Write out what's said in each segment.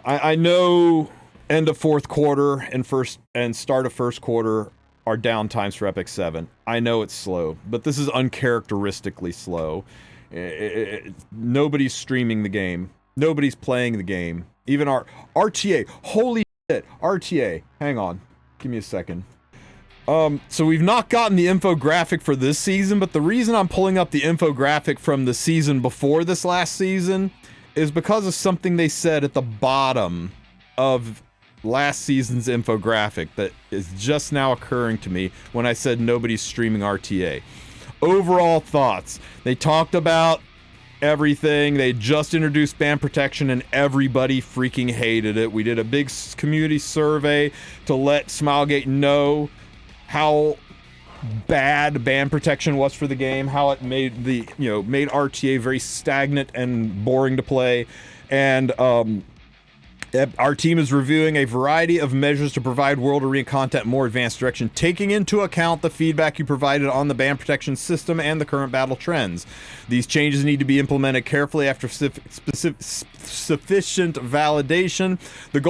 I know end of fourth quarter and start of first quarter are down times for Epic 7. I know it's slow, but this is uncharacteristically slow. Nobody's streaming the game. Nobody's playing the game. Even our RTA. Holy shit. RTA. Hang on. Give me a second. So we've not gotten the infographic for this season, but the reason I'm pulling up the infographic from the season before this last season is because of something they said at the bottom of last season's infographic that is just now occurring to me when I said nobody's streaming RTA. Overall thoughts. They talked about everything. They just introduced ban protection and everybody freaking hated it. We did a big community survey to let Smilegate know how bad ban protection was for the game, how it made made RTA very stagnant and boring to play. And our team is reviewing a variety of measures to provide World Arena content more advanced direction, taking into account the feedback you provided on the ban protection system and the current battle trends. These changes need to be implemented carefully after sufficient validation. The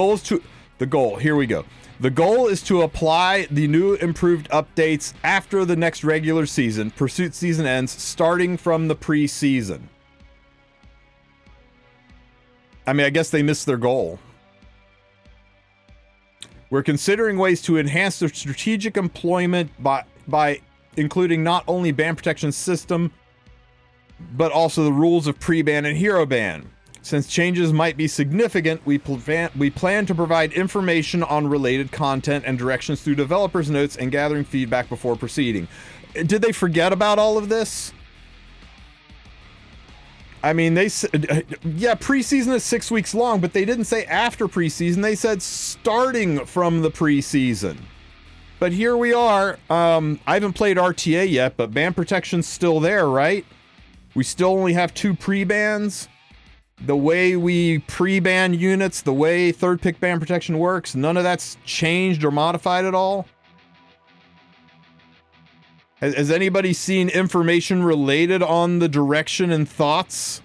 goal is to apply the new improved updates after the next regular season. Pursuit season ends, starting from the preseason. I mean, I guess they missed their goal. We're considering ways to enhance the strategic employment by including not only ban protection system, but also the rules of pre-ban and hero ban. Since changes might be significant, we plan to provide information on related content and directions through developers' notes and gathering feedback before proceeding. Did they forget about all of this? I mean, they said, yeah, preseason is 6 weeks long, but they didn't say after preseason. They said starting from the preseason. But here we are. I haven't played RTA yet, but ban protection's still there, right? We still only have 2 pre-bans. The way we pre-ban units, the way third pick ban protection works, none of that's changed or modified at all. Has anybody seen information related on the direction and thoughts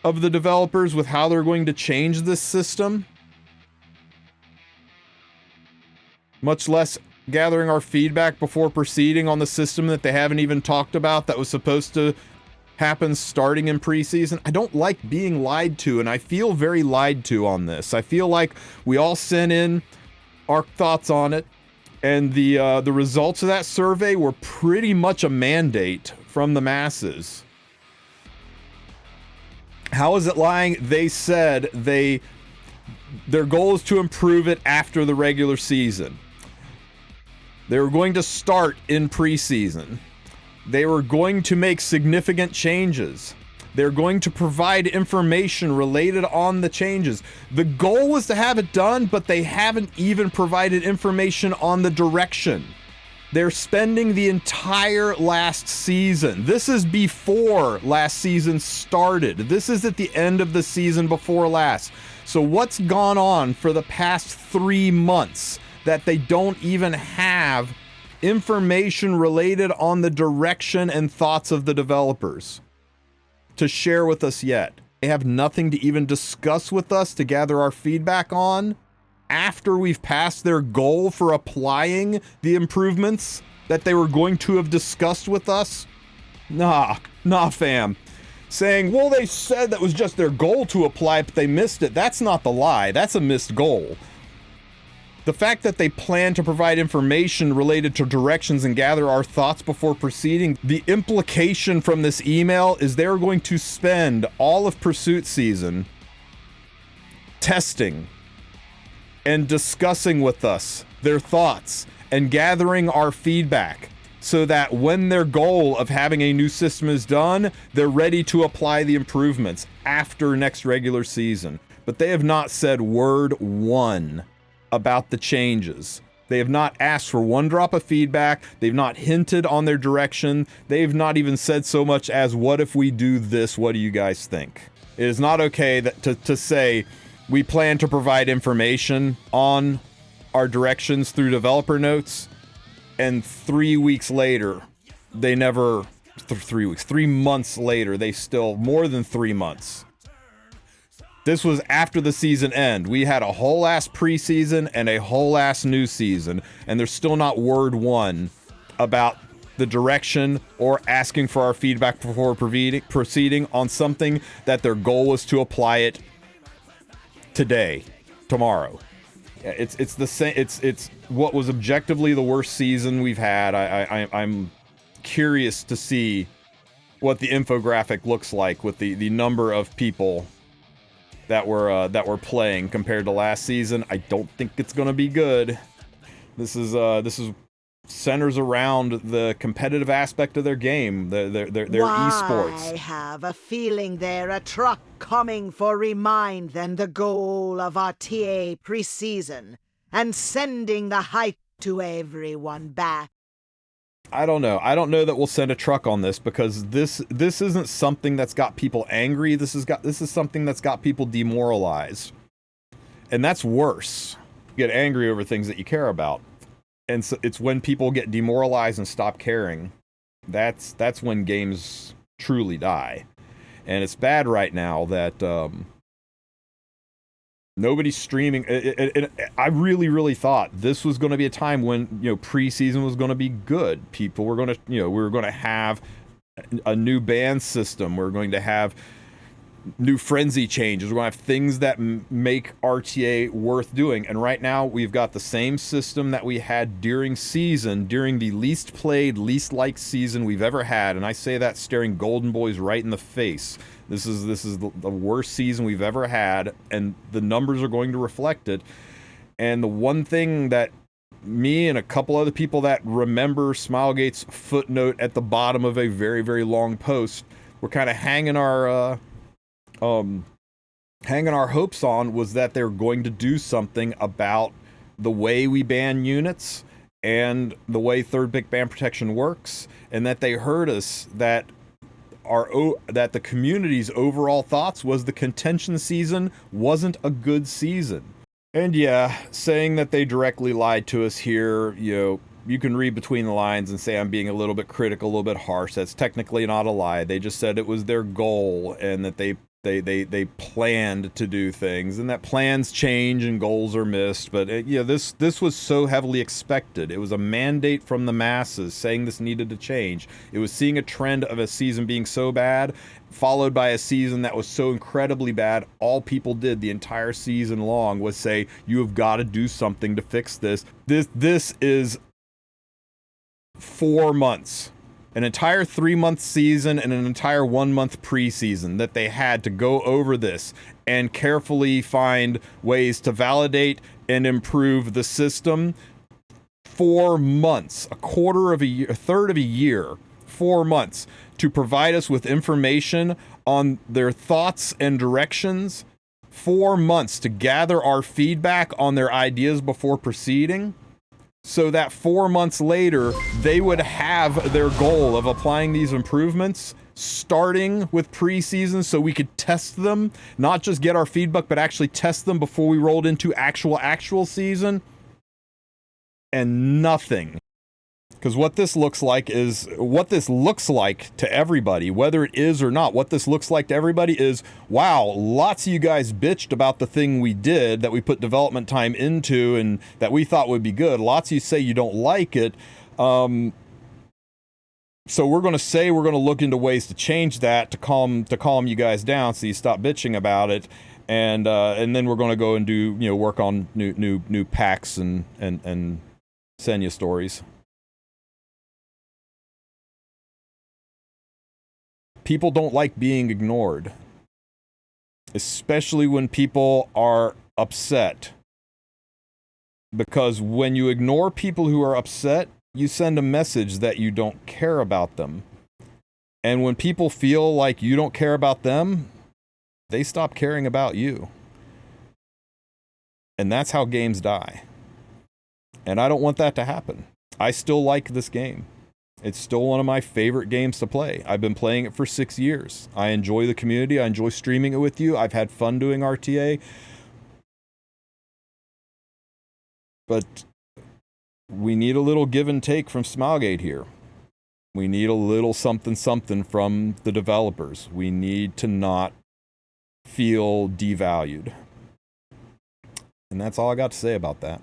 of the developers with how they're going to change this system? Much less gathering our feedback before proceeding on the system that they haven't even talked about that was supposed to happen starting in preseason. I don't like being lied to, and I feel very lied to on this. I feel like we all sent in our thoughts on it, and the results of that survey were pretty much a mandate from the masses. How is it lying? They said their goal is to improve it after the regular season. They were going to start in preseason. They were going to make significant changes. They're going to provide information related on the changes. The goal was to have it done, but they haven't even provided information on the direction. They're spending the entire last season. This is before last season started. This is at the end of the season before last. So what's gone on for the past 3 months that they don't even have information related on the direction and thoughts of the developers to share with us yet? They have nothing to even discuss with us to gather our feedback on after we've passed their goal for applying the improvements that they were going to have discussed with us. Nah, fam. Saying, well, they said that was just their goal to apply, but they missed it. That's not the lie. That's a missed goal. The fact that they plan to provide information related to directions and gather our thoughts before proceeding, the implication from this email is they're going to spend all of Pursuit season testing and discussing with us their thoughts and gathering our feedback so that when their goal of having a new system is done, they're ready to apply the improvements after next regular season. But they have not said word one about the changes. They have not asked for one drop of feedback. They've not hinted on their direction. They've not even said so much as, what if we do this? What do you guys think? It is not okay to say we plan to provide information on our directions through developer notes, and 3 weeks later, they never, 3 weeks, 3 months later, they still, more than 3 months, This was after the season end. We had a whole ass preseason and a whole ass new season, and there's still not word one about the direction or asking for our feedback before proceeding on something that their goal was to apply it today, tomorrow. It's the same. It's what was objectively the worst season we've had. I'm curious to see what the infographic looks like with the number of people that were playing compared to last season. I don't think it's gonna be good. This is centers around the competitive aspect of their game, their esports. I have a feeling they're a truck coming for remind than the goal of RTA preseason and sending the hype to everyone back. I don't know. I don't know that we'll send a truck on this, because this isn't something that's got people angry. This is something that's got people demoralized. And that's worse. You get angry over things that you care about. And so it's when people get demoralized and stop caring. That's when games truly die. And it's bad right now that nobody's streaming. I really thought this was going to be a time when, preseason was going to be good. People were going to, we were going to have a new ban system. We're going to have new frenzy changes. We're going to have things that make RTA worth doing. And right now we've got the same system that we had during the least played, least liked season we've ever had. And I say that staring Golden Boys right in the face. This is the worst season we've ever had, and the numbers are going to reflect it. And the one thing that me and a couple other people that remember Smilegate's footnote at the bottom of a very, very long post, we're kind of hanging our hopes on, was that they're going to do something about the way we ban units and the way third pick ban protection works, and that they heard us that the community's overall thoughts was the contention season wasn't a good season. And yeah, saying that they directly lied to us here, you can read between the lines and say I'm being a little bit critical, a little bit harsh. That's technically not a lie. They just said it was their goal, and that they planned to do things, and that plans change and goals are missed. But this was so heavily expected. It was a mandate from the masses saying this needed to change. It was seeing a trend of a season being so bad, followed by a season that was so incredibly bad. All people did the entire season long was say, you have got to do something to fix this. This is 4 months. An entire 3-month season and an entire 1-month preseason that they had to go over this and carefully find ways to validate and improve the system. 4 months, a quarter of a year, a third of a year, 4 months to provide us with information on their thoughts and directions. 4 months to gather our feedback on their ideas before proceeding, so that 4 months later, they would have their goal of applying these improvements, starting with preseason, so we could test them, not just get our feedback, but actually test them before we rolled into actual season. And nothing. Because what this looks like to everybody, whether it is or not, what this looks like to everybody is, wow, lots of you guys bitched about the thing we did that we put development time into and that we thought would be good. Lots of you say you don't like it. So we're going to look into ways to change that to calm you guys down so you stop bitching about it. And then we're going to go and do, work on new packs and send you stories. People don't like being ignored, especially when people are upset. Because when you ignore people who are upset, you send a message that you don't care about them. And when people feel like you don't care about them, they stop caring about you. And that's how games die. And I don't want that to happen. I still like this game. It's still one of my favorite games to play. I've been playing it for 6 years. I enjoy the community. I enjoy streaming it with you. I've had fun doing RTA. But we need a little give and take from Smilegate here. We need a little something from the developers. We need to not feel devalued. And that's all I got to say about that.